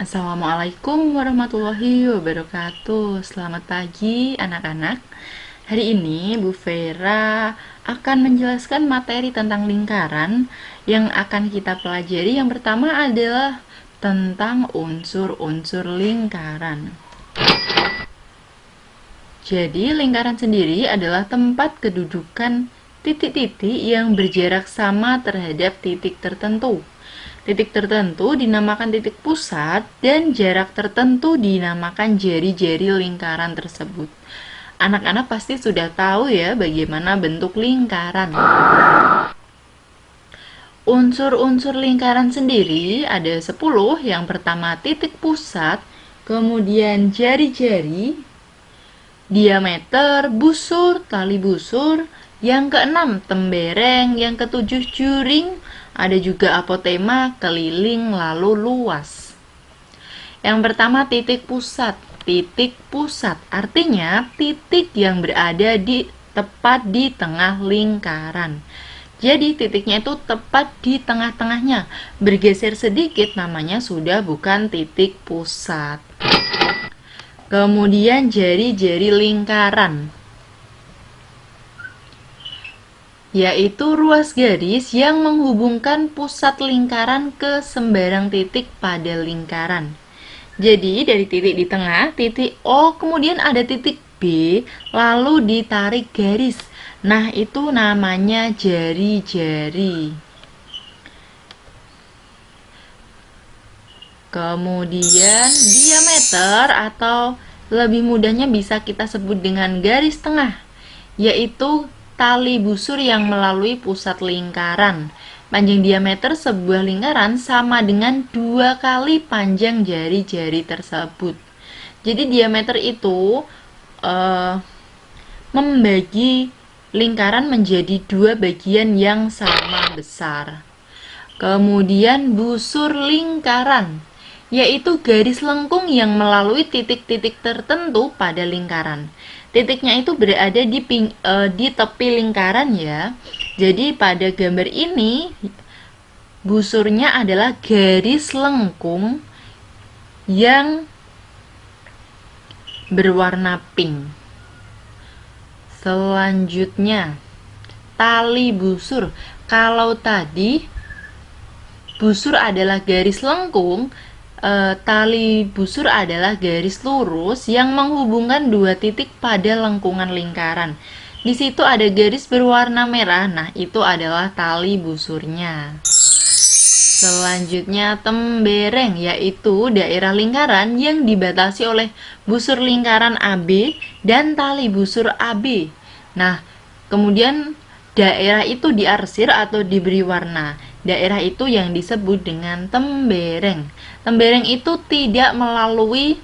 Assalamualaikum warahmatullahi wabarakatuh. Selamat pagi anak-anak. Hari ini Bu Vera akan menjelaskan materi tentang lingkaran yang akan kita pelajari. Yang pertama adalah tentang unsur-unsur lingkaran. Jadi, lingkaran sendiri adalah tempat kedudukan titik-titik yang berjarak sama terhadap titik tertentu. Titik tertentu dinamakan titik pusat dan jarak tertentu dinamakan jari-jari lingkaran tersebut. Anak-anak pasti sudah tahu ya bagaimana bentuk lingkaran. Unsur-unsur lingkaran sendiri ada 10. Yang pertama titik pusat, kemudian jari-jari, diameter, busur, tali busur, yang keenam tembereng, yang ketujuh juring, ada juga apotema, keliling, lalu luas. Yang pertama titik pusat. Titik pusat artinya titik yang berada tepat di tengah lingkaran. Jadi titiknya itu tepat di tengah-tengahnya. Bergeser sedikit namanya sudah bukan titik pusat. Kemudian jari-jari lingkaran, yaitu ruas garis yang menghubungkan pusat lingkaran ke sembarang titik pada lingkaran. Jadi dari titik di tengah, titik O, kemudian ada titik B, lalu ditarik garis. Nah, itu namanya jari-jari. Kemudian diameter atau lebih mudahnya bisa kita sebut dengan garis tengah, yaitu tali busur yang melalui pusat lingkaran. Panjang diameter sebuah lingkaran sama dengan 2 kali panjang jari-jari tersebut. Jadi diameter itu membagi lingkaran menjadi 2 bagian yang sama besar. Kemudian busur lingkaran, yaitu garis lengkung yang melalui titik-titik tertentu pada lingkaran. Titiknya itu berada di tepi lingkaran ya. Jadi pada gambar ini busurnya adalah garis lengkung yang berwarna pink. Selanjutnya tali busur. Kalau tadi busur adalah garis lengkung, tali busur adalah garis lurus yang menghubungkan 2 titik pada lengkungan lingkaran. Di situ ada garis berwarna merah. Nah, itu adalah tali busurnya. Selanjutnya tembereng, yaitu daerah lingkaran yang dibatasi oleh busur lingkaran AB dan tali busur AB. Nah, kemudian daerah itu diarsir atau diberi warna. Daerah itu yang disebut dengan tembereng. Tembereng itu tidak melalui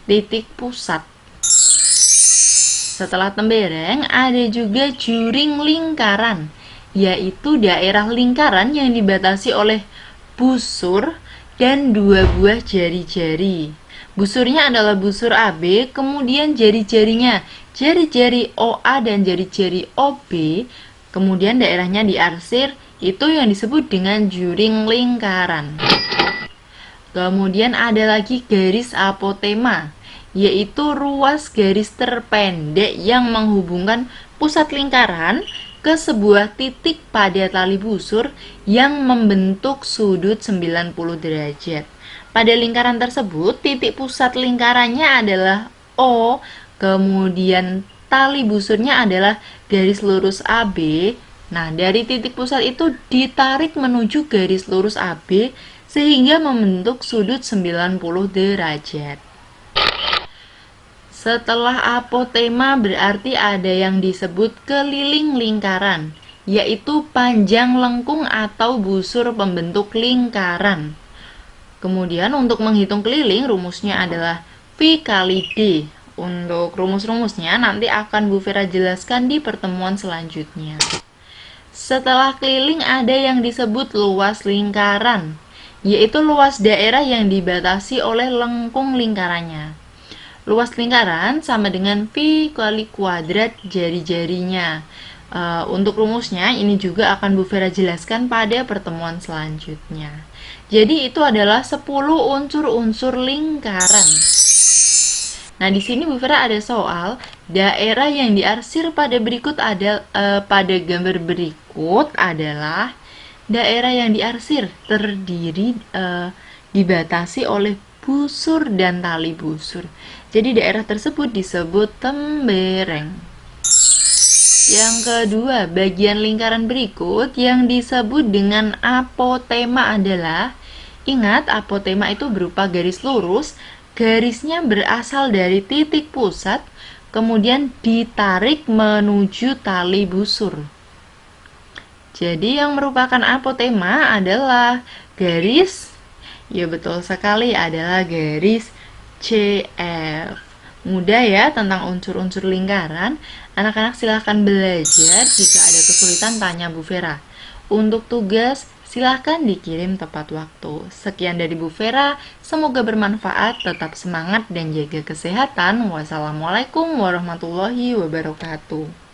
titik pusat. Setelah tembereng, ada juga juring lingkaran, yaitu daerah lingkaran yang dibatasi oleh busur dan 2 buah jari-jari. Busurnya adalah busur AB, kemudian jari-jarinya jari-jari OA dan jari-jari OB, kemudian daerahnya diarsir, itu yang disebut dengan juring lingkaran. Kemudian ada lagi garis apotema, yaitu ruas garis terpendek yang menghubungkan pusat lingkaran ke sebuah titik pada tali busur yang membentuk sudut 90 derajat. Pada lingkaran tersebut, titik pusat lingkarannya adalah O, kemudian tali busurnya adalah garis lurus AB. Nah, dari titik pusat itu ditarik menuju garis lurus AB sehingga membentuk sudut 90 derajat. Setelah apotema berarti ada yang disebut keliling lingkaran, yaitu panjang lengkung atau busur pembentuk lingkaran. Kemudian untuk menghitung keliling, rumusnya adalah V kali D. Untuk rumus-rumusnya nanti akan Bu Vera jelaskan di pertemuan selanjutnya. Setelah keliling ada yang disebut luas lingkaran, yaitu luas daerah yang dibatasi oleh lengkung lingkarannya. Luas lingkaran sama dengan V kali kuadrat jari-jarinya. Untuk rumusnya ini juga akan Bu Vera jelaskan pada pertemuan selanjutnya. Jadi itu adalah 10 unsur-unsur lingkaran. Nah, di sini Bu Vera ada soal daerah yang diarsir pada gambar berikut adalah daerah yang diarsir terdiri dibatasi oleh busur dan tali busur. Jadi daerah tersebut disebut tembereng. Yang kedua, bagian lingkaran berikut yang disebut dengan apotema adalah, ingat apotema itu berupa garis lurus, garisnya berasal dari titik pusat, kemudian ditarik menuju tali busur. Jadi yang merupakan apotema adalah garis, ya betul sekali, adalah garis CF. Mudah ya tentang unsur-unsur lingkaran. Anak-anak silahkan belajar, jika ada kesulitan tanya Bu Vera. Untuk tugas, silahkan dikirim tepat waktu. Sekian dari Bu Vera, semoga bermanfaat, tetap semangat dan jaga kesehatan. Wassalamualaikum warahmatullahi wabarakatuh.